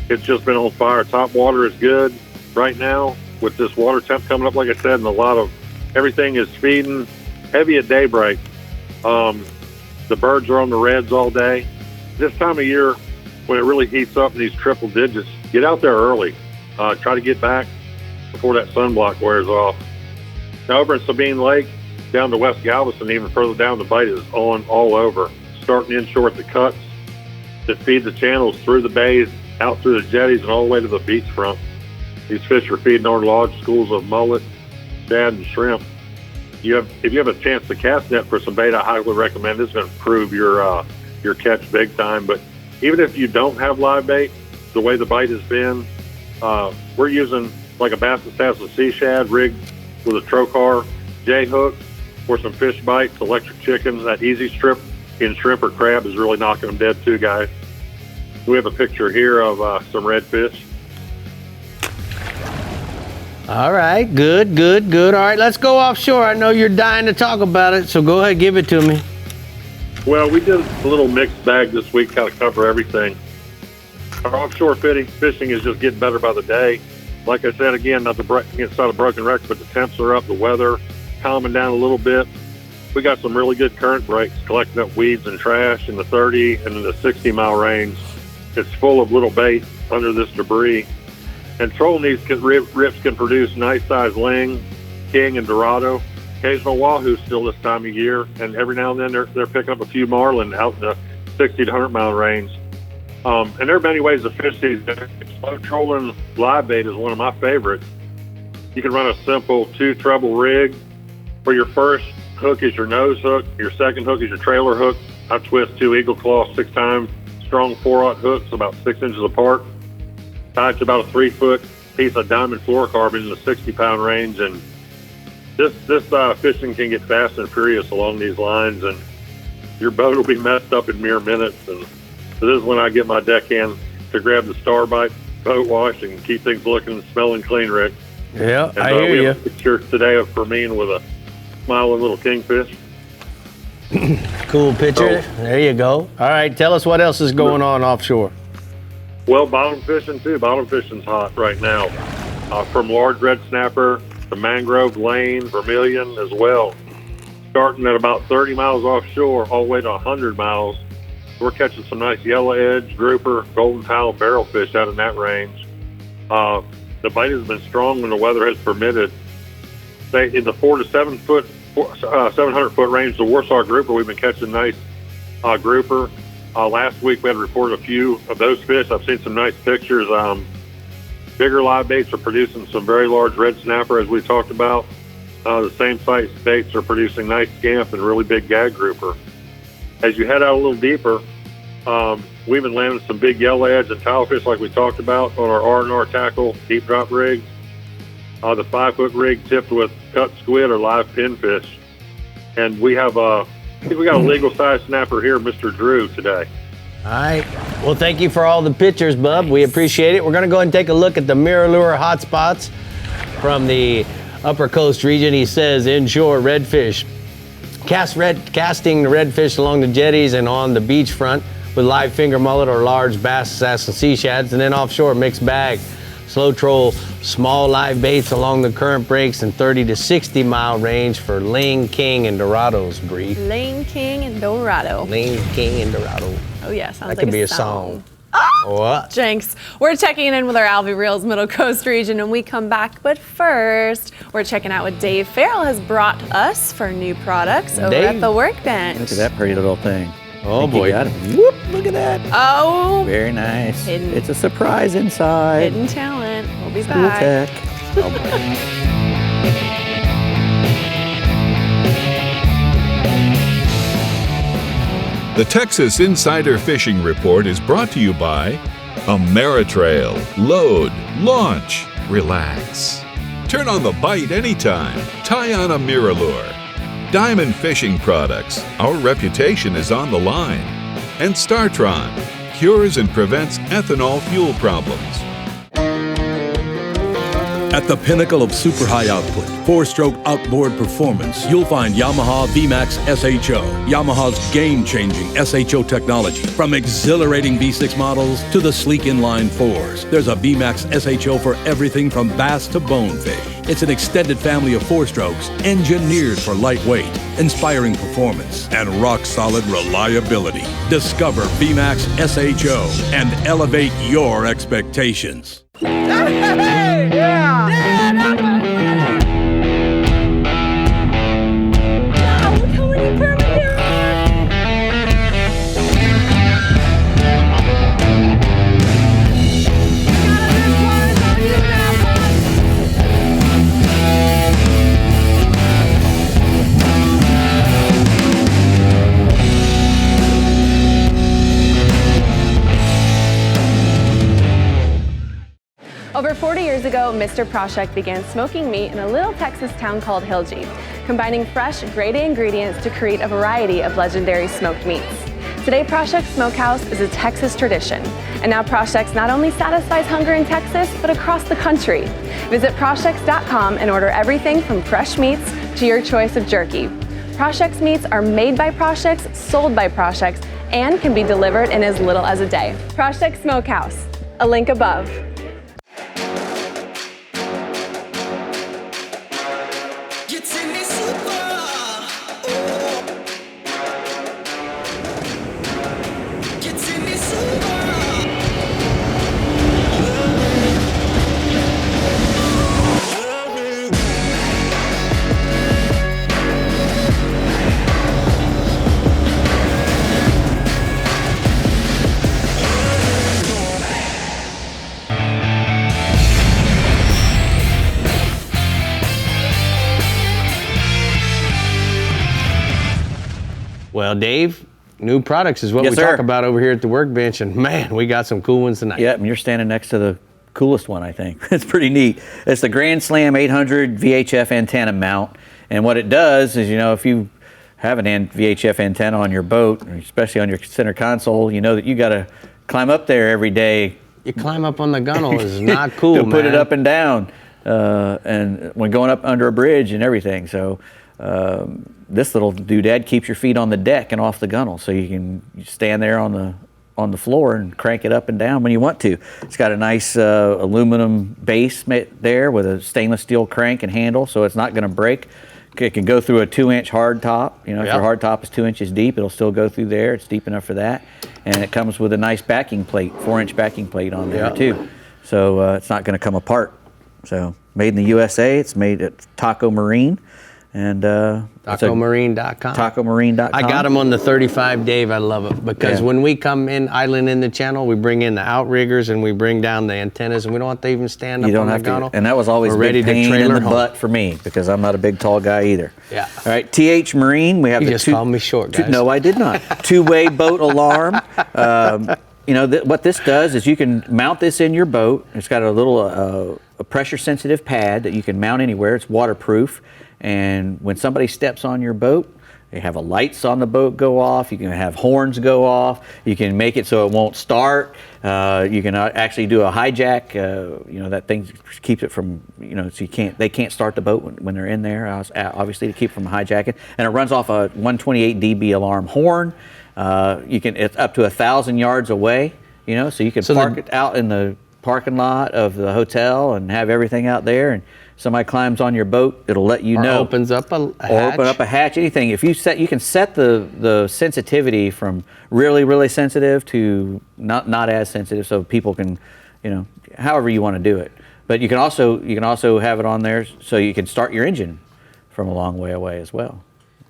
It's just been on fire. Top water is good right now with this water temp coming up, like I said, and a lot of everything is feeding heavy at daybreak. The birds are on the reds all day. This time of year, when it really heats up in these triple digits, get out there early. Try to get back before that sunblock wears off. Now over in Sabine Lake, down to West Galveston, even further down, the bite is on all over. Starting inshore at the cuts that feed the channels through the bays, out through the jetties, and all the way to the beachfront. These fish are feeding our large schools of mullet, shad, and shrimp. If you have a chance to cast net for some bait, I highly recommend. It's going to improve your catch big time. But even if you don't have live bait, the way the bite has been, we're using like a Bass Assassin sea shad rigged with a trocar J hook for some fish bites, electric chicken. That easy strip in shrimp or crab is really knocking them dead too, guys. We have a picture here of some redfish. All right, good. All right, let's go offshore. I know you're dying to talk about it, so go ahead, give it to me. Well, we did a little mixed bag this week, kind of cover everything. Our offshore fishing is just getting better by the day. Like I said, again, not to get a broken record, but the temps are up, the weather calming down a little bit. We got some really good current breaks, collecting up weeds and trash in the 30 and in the 60-mile range. It's full of little bait under this debris. And trolling these rips can produce nice-sized ling, king and Dorado. Occasional wahoo still this time of year, and every now and then they're picking up a few marlin out in the 60 to 100 mile range. And there are many ways to fish these days. Slow trolling live bait is one of my favorites. You can run a simple 2 treble rig. For your first hook is your nose hook. Your second hook is your trailer hook. I twist 2 Eagle Claw 6-time strong 4/0 hooks about 6 inches apart, tied to about a 3-foot piece of diamond fluorocarbon in the 60-pound range. And this fishing can get fast and furious along these lines, and your boat will be messed up in mere minutes. And so this is when I get my deckhand to grab the Starbite boat wash and keep things looking and smelling clean, Rick. Yeah, And, I hear we you. have a picture today of Fermin with a smiling little kingfish. Cool picture. There you go. All right, tell us what else is going on offshore. Well, bottom fishing too. Bottom fishing's hot right now. From large red snapper to mangrove, lane, vermilion as well. Starting at about 30 miles offshore all the way to 100 miles. We're catching some nice yellow edge, grouper, golden tile, barrelfish out in that range. The bite has been strong when the weather has permitted. Say in the 4 to 7 foot, 700 foot range, the Warsaw grouper, we've been catching nice grouper. Last week we had reported a few of those fish. I've seen some nice pictures. Bigger live baits are producing some very large red snapper, as we talked about. The same size baits are producing nice scamp and really big gag grouper. As you head out a little deeper, we've been landing some big yellow edge and tilefish like we talked about on our R&R tackle deep drop rigs. The 5-foot rig tipped with cut squid or live pinfish. And we have I think we got a legal size snapper here, Mr. Drew, today. All right. Well, thank you for all the pictures, Bub. We appreciate it. We're going to go ahead and take a look at the mirror lure hotspots from the Upper Coast region. He says inshore redfish. Casting the redfish along the jetties and on the beachfront with live finger mullet or large bass, sass, and sea shads. And then offshore, mixed bag. Slow troll, small live baits along the current breaks and 30 to 60 mile range for Lane King and Dorados, Brie. Lane King and Dorado. Lane King and Dorado. Oh yeah, sounds That like could be a song. Oh, What? Jinx. We're checking in with our Alvy Reels Middle Coast region and we come back. But first, we're checking out what Dave Farrell has brought us for new products over at the workbench. Look at that pretty little thing. Oh boy. Got it. Whoop, look at that. Oh. Very nice. Hidden. It's a surprise inside. Hidden talent. We'll be School back. tech. Oh boy. The Texas Insider Fishing Report is brought to you by Ameritrail. Load, launch, relax. Turn on the bite anytime. Tie on a mirror lure. Diamond Fishing Products. Our reputation is on the line. And Startron. Cures and prevents ethanol fuel problems. At the pinnacle of super high output, 4-stroke outboard performance, you'll find Yamaha VMAX SHO. Yamaha's game-changing SHO technology. From exhilarating V6 models to the sleek inline 4s, there's a VMAX SHO for everything from bass to bonefish. It's an extended family of 4-strokes engineered for lightweight, inspiring performance, and rock-solid reliability. Discover VMAX SHO and elevate your expectations. Over 40 years ago, Mr. Proshek began smoking meat in a little Texas town called Hilgi, combining fresh, grade A ingredients to create a variety of legendary smoked meats. Today, Proshek's Smokehouse is a Texas tradition, and now Proshek's not only satisfies hunger in Texas, but across the country. Visit Prosheks.com and order everything from fresh meats to your choice of jerky. Proshek's meats are made by Prosheks, sold by Prosheks, and can be delivered in as little as a day. Proshek Smokehouse, a link above. Well, Dave, new products is what Yes, we sir. talk about over here at the workbench, and man, we got some cool ones tonight. Yep, and you're standing next to the coolest one, I think. It's pretty neat. It's the Grand Slam 800 VHF antenna mount, and what it does is, if you have an VHF antenna on your boat, especially on your center console, you know that you got to climb up there every day. You climb up on the gunnel is not cool, to man. put it up and down, and when going up under a bridge and everything. So this little doodad keeps your feet on the deck and off the gunnel, so you can stand there on the floor and crank it up and down when you want to. It's got a nice aluminum base there with a stainless steel crank and handle, so it's not going to break. It can go through a 2-inch hard top. If your hard top is 2 inches deep, it'll still go through there. It's deep enough for that. And it comes with a nice backing plate, 4-inch backing plate on there too. So it's not going to come apart. So made in the USA. It's made at Taco Marine. And TacoMarine.com. TacoMarine.com. I got them on the 35, Dave. I love it because when we come in island in the channel, we bring in the outriggers and we bring down the antennas, and we don't have to even stand up on the gunnel. And that was always a big pain in the butt for me because I'm not a big tall guy either. Yeah. All right, TH Marine. We have You just called me short, guys. No, I did not. Two-way boat alarm. What this does is you can mount this in your boat. It's got a little a pressure-sensitive pad that you can mount anywhere. It's waterproof. And when somebody steps on your boat, you have lights on the boat go off. You can have horns go off. You can make it so it won't start. You can actually do a hijack. That thing keeps it from, so they can't start the boat when they're in there, obviously to keep from hijacking. And it runs off a 128 dB alarm horn. It's up to 1,000 yards away, so you can park it out in the parking lot of the hotel and have everything out there. And somebody climbs on your boat, it'll let you know. Opens up a hatch. Or open up a hatch, anything. If you can set the sensitivity from really, really sensitive to not as sensitive, so people can, however you want to do it. But you can also have it on there so you can start your engine from a long way away as well.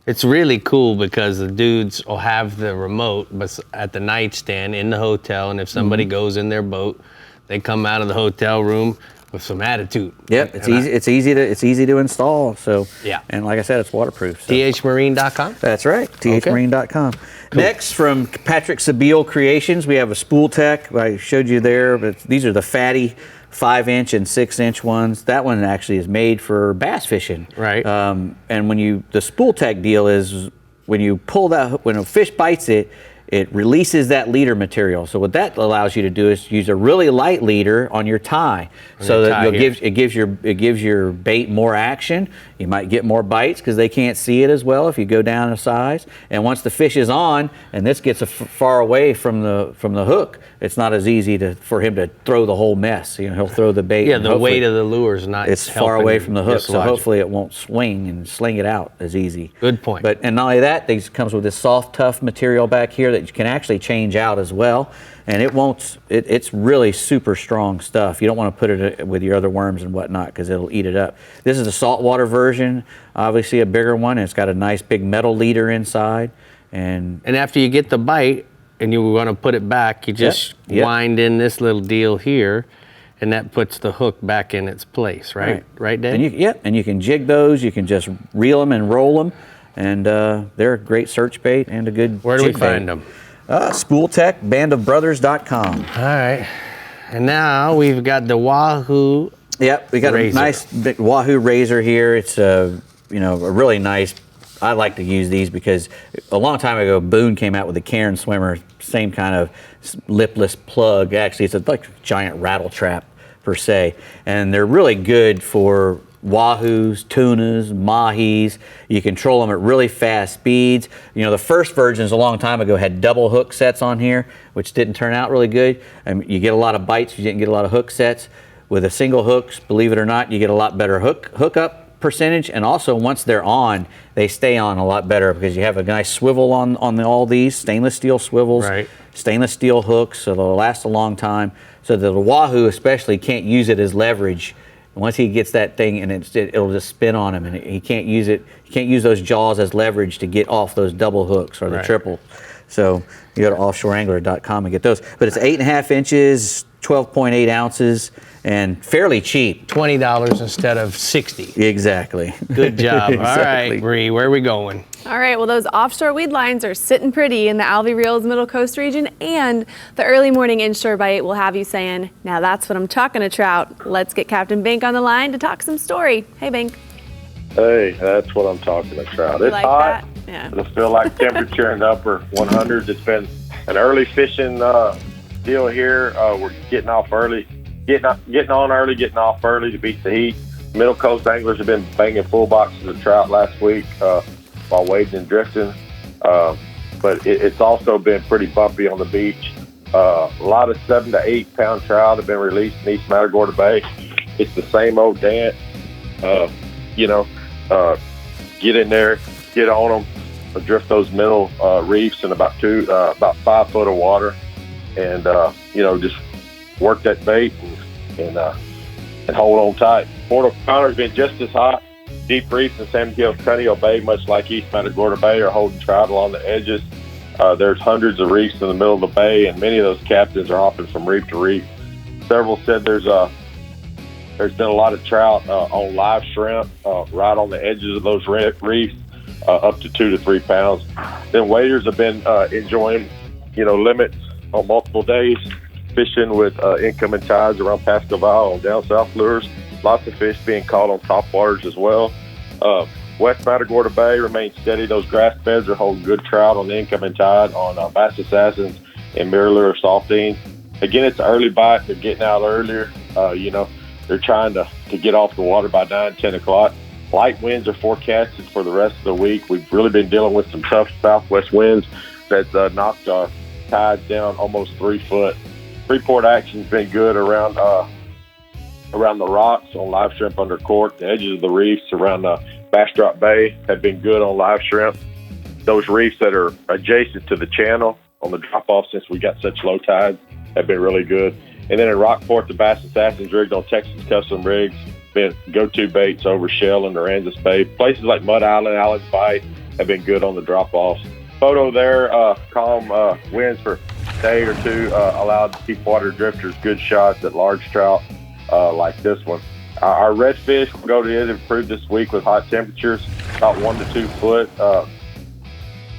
It's really cool because the dudes will have the remote at the nightstand in the hotel, and if somebody goes in their boat, they come out of the hotel room with some attitude. Yep, it's easy to install. So and like I said, it's waterproof. So. THMarine.com. That's right, THMarine.com. Cool. Next, from Patrick Sabile Creations, we have a Spool Tech. I showed you there, but these are the fatty 5-inch and 6-inch ones. That one actually is made for bass fishing. Right. And the Spool Tech deal is when you pull that, when a fish bites it, it releases that leader material. So what that allows you to do is use a really light leader on your tie, so that it gives your bait more action. You might get more bites because they can't see it as well if you go down a size. And once the fish is on, and this gets far away from the hook, it's not as easy for him to throw the whole mess. He'll throw the bait. Yeah, the weight of the lure is not. It's far away from the hook, so hopefully it won't swing and sling it out as easy. Good point. And not only that, it comes with this soft, tough material back here that you can actually change out as well, and it's really super strong stuff. You don't want to put it with your other worms and whatnot because it'll eat it up. This is a saltwater version, obviously a bigger one, and it's got a nice big metal leader inside. And after you get the bite and you want to put it back, you just wind in this little deal here, and that puts the hook back in its place, right? Right, Dave? And you can jig those. You can just reel them and roll them, and they're a great search bait and a good. Where do we find them? Spool Tech, bandofbrothers.com. All right. And now we've got the Wahoo. Yep, we got a nice big Wahoo razor here. It's a really nice. I like to use these because a long time ago, Boone came out with the Cairn Swimmer, same kind of lipless plug. Actually, it's like a giant rattle trap per se, and they're really good for wahoos, tunas, mahis. You control them at really fast speeds. The first versions a long time ago had double hook sets on here, which didn't turn out really good. You get a lot of bites, you didn't get a lot of hook sets. With a single hooks, believe it or not, you get a lot better hookup percentage, and also once they're on, they stay on a lot better because you have a nice swivel on all these stainless steel swivels, stainless steel hooks, so they'll last a long time. So the Wahoo especially can't use it as leverage. Once he gets that thing, and it'll just spin on him, and he can't use it. He can't use those jaws as leverage to get off those double hooks or the triple. So you go to offshoreangler.com and get those. But it's 8.5 inches, 12.8 ounces, and fairly cheap. $20 instead of $60. Exactly. Good job. Exactly. All right, Brie, where are we going? All right, well, those offshore weed lines are sitting pretty in the Alvey Reels Middle Coast region, and the early morning inshore bite will have you saying, now that's what I'm talking to trout. Let's get Captain Bink on the line to talk some story. Hey, Bink. Hey, that's what I'm talking to trout. It's like hot. that? Yeah. It'll feel like temperature in the upper 100s. It's been an early fishing deal here. We're getting off early, getting on early, getting off early to beat the heat. Middle Coast anglers have been banging full boxes of trout last week while wading and drifting. But it's also been pretty bumpy on the beach. A lot of 7 to 8 pound trout have been released in East Matagorda Bay. It's the same old dance. Get in there, get on them, drift those middle reefs in about 5 foot of water, and just work that bait and hold on tight. Port O'Connor's been just as hot. Deep reefs in San Miguel Cuneo Bay, much like East Matagorda Bay, are holding trout along the edges. There's hundreds of reefs in the middle of the bay, and many of those captains are hopping from reef to reef. Several said there's been a lot of trout on live shrimp right on the edges of those reefs, up to 2 to 3 pounds. Then waders have been enjoying, limits on multiple days, fishing with incoming tides around Pascoval on down south lures. Lots of fish being caught on top waters as well. West Matagorda Bay remains steady. Those grass beds are holding good trout on the incoming tide on Bass Assassins and Mirror Lure Saltines. Again, it's an early bite. They're getting out earlier. They're trying to get off the water by 9, 10 o'clock. Light winds are forecasted for the rest of the week. We've really been dealing with some tough southwest winds that knocked tides down almost 3 foot. Freeport action's been good around the rocks on live shrimp under cork. The edges of the reefs around Bastrop Bay have been good on live shrimp. Those reefs that are adjacent to the channel on the drop-off, since we got such low tides, have been really good. And then in Rockport, the Bass Assassins rigged on Texas Custom rigs, been go-to baits over Shell and Aransas Bay. Places like Mud Island, Allen's Bight have been good on the drop-offs. Photo there, calm winds for a day or two allowed deep water drifters good shots at large trout like this one. Our redfish will go to it improve this week with hot temperatures, about 1 to 2 foot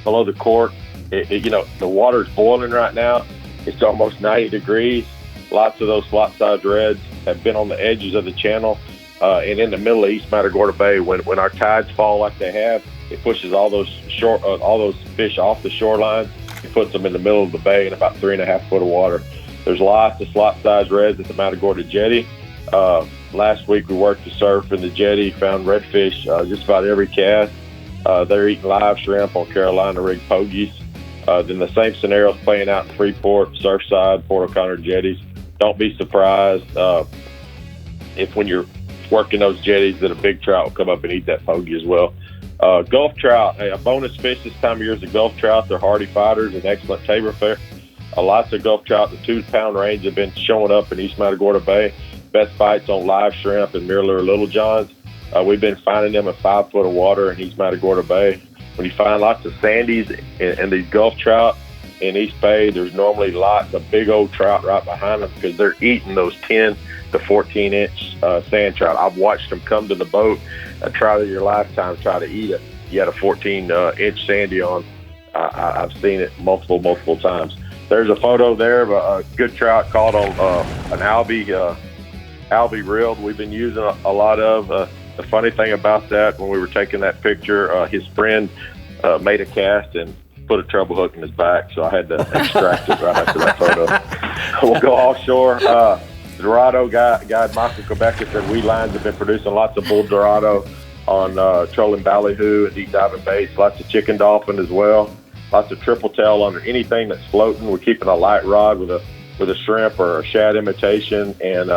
below the cork. The water's boiling right now. It's almost 90 degrees. Lots of those flat-sized reds have been on the edges of the channel and in the middle of East Matagorda Bay. When our tides fall like they have, it pushes all those fish off the shoreline. It puts them in the middle of the bay in about 3.5 foot of water. There's lots of slot-sized reds at the Matagorda Jetty. Last week we worked the surf in the jetty, found redfish just about every cast. They're eating live shrimp on Carolina rigged pogies. Then the same scenario is playing out in Freeport, Surfside, Port O'Connor jetties. Don't be surprised if when you're working those jetties that a big trout will come up and eat that pogie as well. Gulf trout, a bonus fish this time of year is the Gulf trout. They're hardy fighters and excellent table fare. Lots of Gulf trout in the 2 pound range have been showing up in East Matagorda Bay. Best bites on live shrimp and Mirror Lure Little Johns. We've been finding them at 5 foot of water in East Matagorda Bay. When you find lots of sandies and these Gulf trout in East Bay, there's normally lots of big old trout right behind them because they're eating those 10 to 14 inch sand trout. I've watched them come to the boat, a trout of your lifetime, try to eat it. You had a 14 inch sandy on. I've seen it multiple times. There's a photo there of a good trout caught on an Alvey reel we've been using a lot of. The funny thing about that, when we were taking that picture, his friend made a cast and put a treble hook in his back, so I had to extract it right after that photo. We'll go offshore. Dorado guide Michael Quebec said weed lines have been producing lots of bull Dorado on trolling ballyhoo and deep diving baits, lots of chicken dolphin as well, lots of triple tail under anything that's floating. We're keeping a light rod with a shrimp or a shad imitation and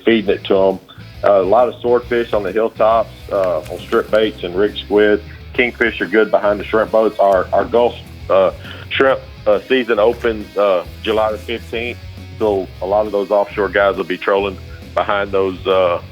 feeding it to them. A lot of swordfish on the hilltops, on strip baits and rigged squid. Kingfish are good behind the shrimp boats. Our Gulf shrimp season opens July the 15th, so a lot of those offshore guys will be trolling behind those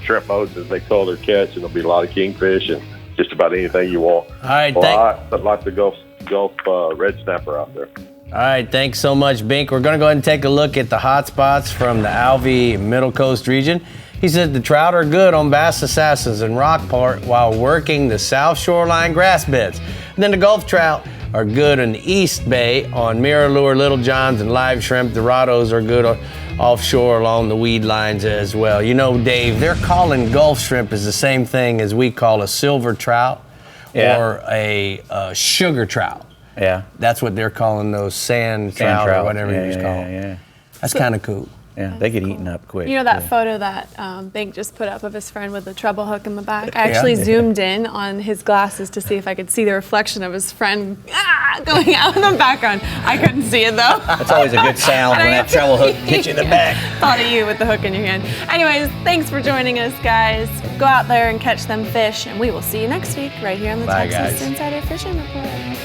shrimp boats as they cull their catch, and there'll be a lot of kingfish and just about anything you want. All right, lots of Gulf red snapper out there. All right, thanks so much, Bink. We're going to go ahead and take a look at the hot spots from the Alvey Middle Coast region. He said the trout are good on Bass Assassins and Rockport while working the South Shoreline grass beds. And then the Gulf trout are good in the East Bay on Mirror Lure, Little Johns, and Live Shrimp. Dorados are good offshore along the weed lines as well. You know, Dave, they're calling Gulf shrimp is the same thing as we call a silver trout or a sugar trout. Yeah. That's what they're calling those sand trout or whatever you just call them. Yeah. That's kind of cool. Yeah, they get eaten up quick. You know that photo that Bink just put up of his friend with the treble hook in the back? I actually zoomed in on his glasses to see if I could see the reflection of his friend going out in the background. I couldn't see it though. That's always a good sound when that treble hook hits you in the back. Thought of you with the hook in your hand. Anyways, thanks for joining us, guys. Go out there and catch them fish, and we will see you next week right here on the Texas Insider Fishing Report.